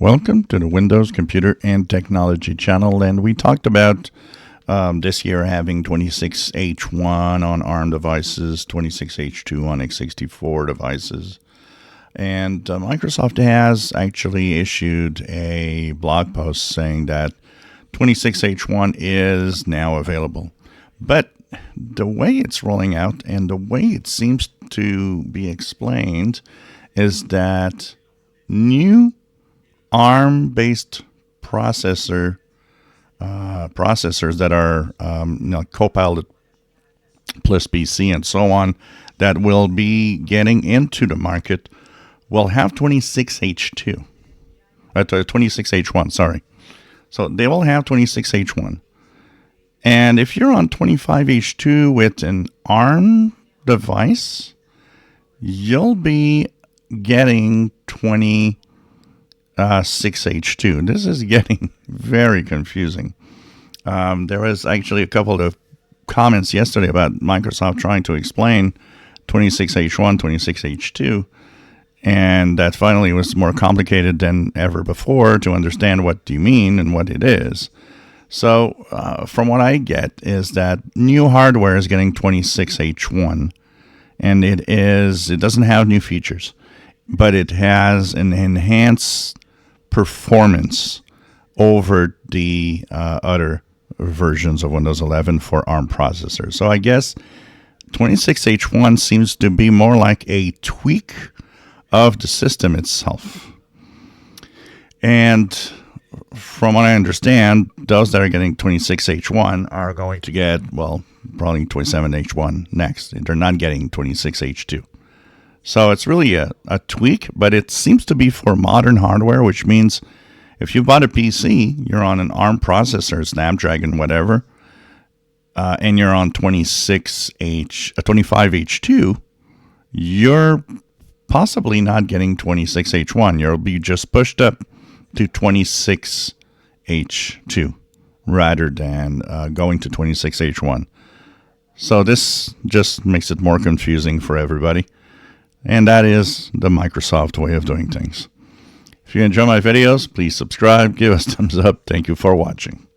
Welcome to the Windows Computer and Technology channel, and we talked about this year having 26H1 on ARM devices, 26H2 on x64 devices, and Microsoft has actually issued a blog post saying that 26H1 is now available. But the way it's rolling out and the way it seems to be explained is that new ARM-based processors that are Copilot plus PC and so on that will be getting into the market will have 26H2, 26H1, sorry. So they will have 26H1. And if you're on 25H2 with an ARM device, you'll be getting 26H2. This is getting very confusing. There was actually a couple of comments yesterday about Microsoft trying to explain 26H1, 26H2, and that finally was more complicated than ever before to understand what do you mean and what it is. So from what I get is that new hardware is getting 26H1, and it doesn't have new features, but it has an enhanced performance over the other versions of Windows 11 for ARM processors. So I guess 26H1 seems to be more like a tweak of the system itself. And from what I understand, those that are getting 26H1 are going to get, well, probably 27H1 next. They're not getting 26H2. So it's really a tweak, but it seems to be for modern hardware, which means if you bought a PC, you're on an ARM processor, Snapdragon, whatever, and you're on 25H2, you're possibly not getting 26H1. You'll be just pushed up to 26H2 rather than going to 26H1. So this just makes it more confusing for everybody. And that is the Microsoft way of doing things. If you enjoy my videos, please subscribe, give us a thumbs up. Thank you for watching.